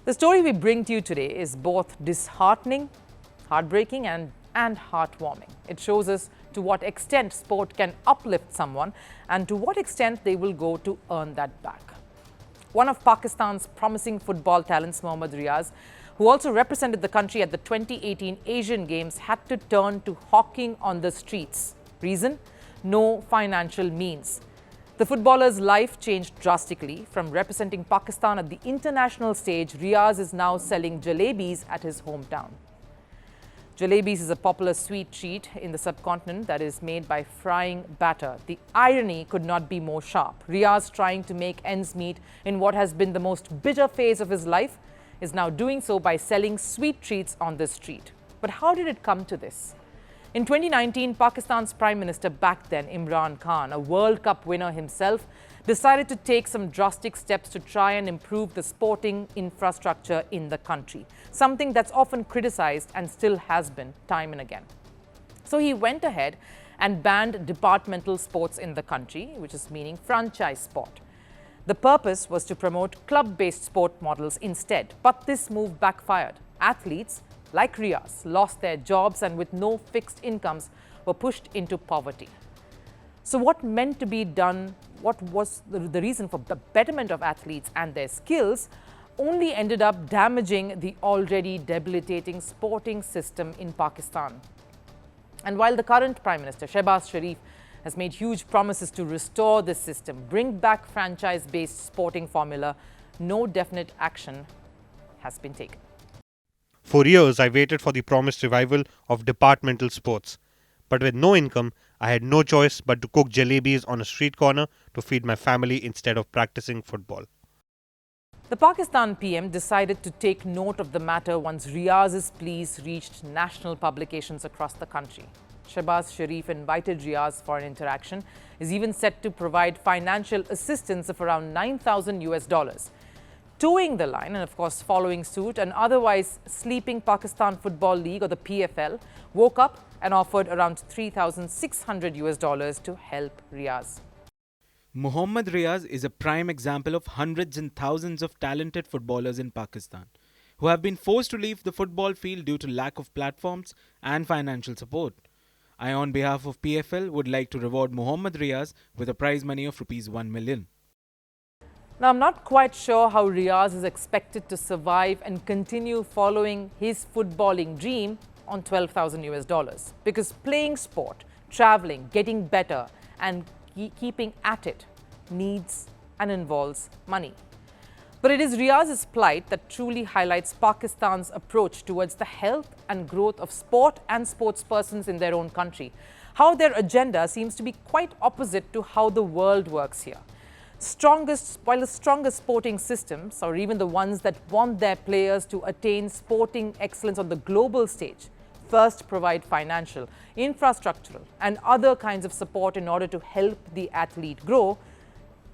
The story we bring to you today is both disheartening, heartbreaking and heartwarming. It shows us to what extent sport can uplift someone and to what extent they will go to earn that back. One of Pakistan's promising football talents, Muhammad Riaz, who also represented the country at the 2018 Asian Games, had to turn to hawking on the streets. Reason? No financial means. The footballer's life changed drastically. From representing Pakistan at the international stage, Riaz is now selling jalebis at his hometown. Jalebis is a popular sweet treat in the subcontinent that is made by frying batter. The irony could not be more sharp. Riaz, trying to make ends meet in what has been the most bitter phase of his life, is now doing so by selling sweet treats on the street. But how did it come to this? In 2019, Pakistan's Prime Minister back then, Imran Khan, a World Cup winner himself, decided to take some drastic steps to try and improve the sporting infrastructure in the country, something that's often criticized and still has been time and again. So he went ahead and banned departmental sports in the country, which is meaning franchise sport. The purpose was to promote club-based sport models instead, but this move backfired. Athletes like Riaz lost their jobs and with no fixed incomes were pushed into poverty. So what meant to be done, what was the reason for the betterment of athletes and their skills, only ended up damaging the already debilitating sporting system in Pakistan. And while the current Prime Minister, Shehbaz Sharif, has made huge promises to restore this system, bring back franchise-based sporting formula, no definite action has been taken. For years, I waited for the promised revival of departmental sports. But with no income, I had no choice but to cook jalebis on a street corner to feed my family instead of practicing football. The Pakistan PM decided to take note of the matter once Riaz's pleas reached national publications across the country. Shehbaz Sharif invited Riaz for an interaction, is even set to provide financial assistance of around $9,000. Towing the line and of course following suit, an otherwise sleeping Pakistan Football League, or the PFL, woke up and offered around $3,600 to help Riaz. Muhammad Riaz is a prime example of hundreds and thousands of talented footballers in Pakistan who have been forced to leave the football field due to lack of platforms and financial support. I, on behalf of PFL, would like to reward Muhammad Riaz with a prize money of Rs 1 million. Now, I'm not quite sure how Riaz is expected to survive and continue following his footballing dream on $12,000, because playing sport, traveling, getting better and keeping at it needs and involves money. But it is Riaz's plight that truly highlights Pakistan's approach towards the health and growth of sport and sportspersons in their own country. How their agenda seems to be quite opposite to how the world works here. While the strongest sporting systems, or even the ones that want their players to attain sporting excellence on the global stage, first provide financial, infrastructural and other kinds of support in order to help the athlete grow,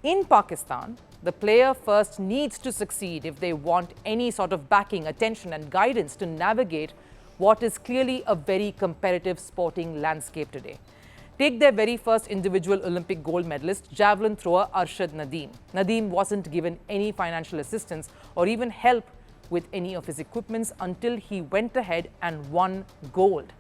in Pakistan, the player first needs to succeed if they want any sort of backing, attention and guidance to navigate what is clearly a very competitive sporting landscape today. Take their very first individual Olympic gold medalist, javelin thrower Arshad Nadeem. Nadeem wasn't given any financial assistance or even help with any of his equipments until he went ahead and won gold.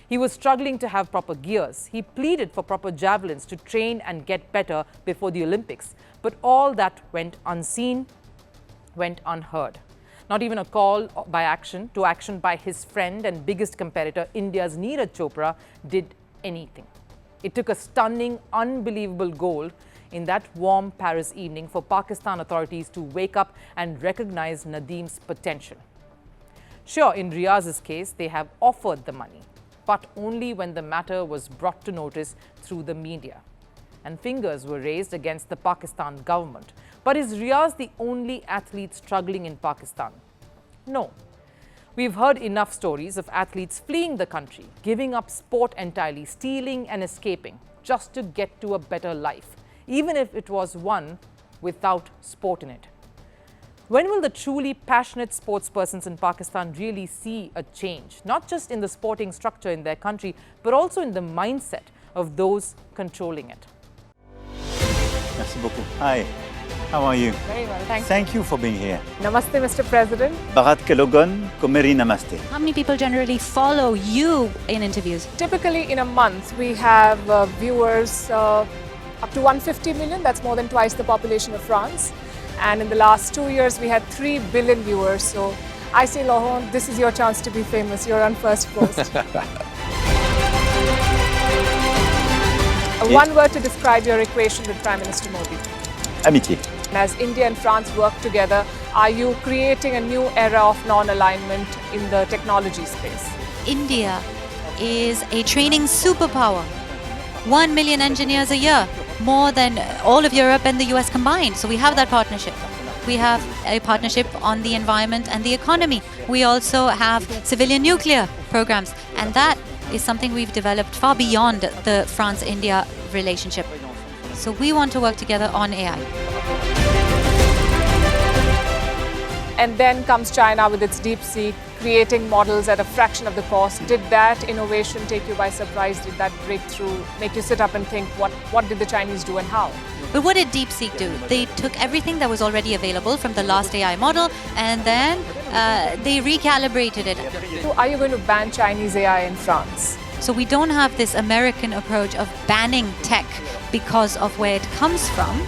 He was struggling to have proper gears. He pleaded for proper javelins to train and get better before the Olympics. But all that went unseen, went unheard. Not even a call to action by his friend and biggest competitor, India's Neeraj Chopra, did anything. It took a stunning, unbelievable gold in that warm Paris evening for Pakistan authorities to wake up and recognize Nadeem's potential. Sure, in Riaz's case, they have offered the money, but only when the matter was brought to notice through the media. And fingers were raised against the Pakistan government. But is Riaz the only athlete struggling in Pakistan? No. We've heard enough stories of athletes fleeing the country, giving up sport entirely, stealing and escaping just to get to a better life, even if it was one without sport in it. When will the truly passionate sportspersons in Pakistan really see a change, not just in the sporting structure in their country, but also in the mindset of those controlling it? Merci beaucoup. Hi. How are you? Very well, thank you. Thank you for being here. Namaste, Mr. President. Bharat Kelogan, Komeri Namaste. How many people generally follow you in interviews? Typically in a month we have viewers up to 150 million, that's more than twice the population of France. And in the last 2 years we had 3 billion viewers. So I say, Laurent, this is your chance to be famous. You're on Firstpost. One word to describe your equation with Prime Minister Modi. Amitié. As India and France work together, are you creating a new era of non-alignment in the technology space? India is a training superpower. 1 million engineers a year, more than all of Europe and the US combined. So we have that partnership. We have a partnership on the environment and the economy. We also have civilian nuclear programs. And that is something we've developed far beyond the France-India relationship. So we want to work together on AI. And then comes China with its DeepSeek, creating models at a fraction of the cost. Did that innovation take you by surprise? Did that breakthrough make you sit up and think, what did the Chinese do and how? But what did DeepSeek do? They took everything that was already available from the last AI model and then they recalibrated it. So are you going to ban Chinese AI in France? So we don't have this American approach of banning tech because of where it comes from.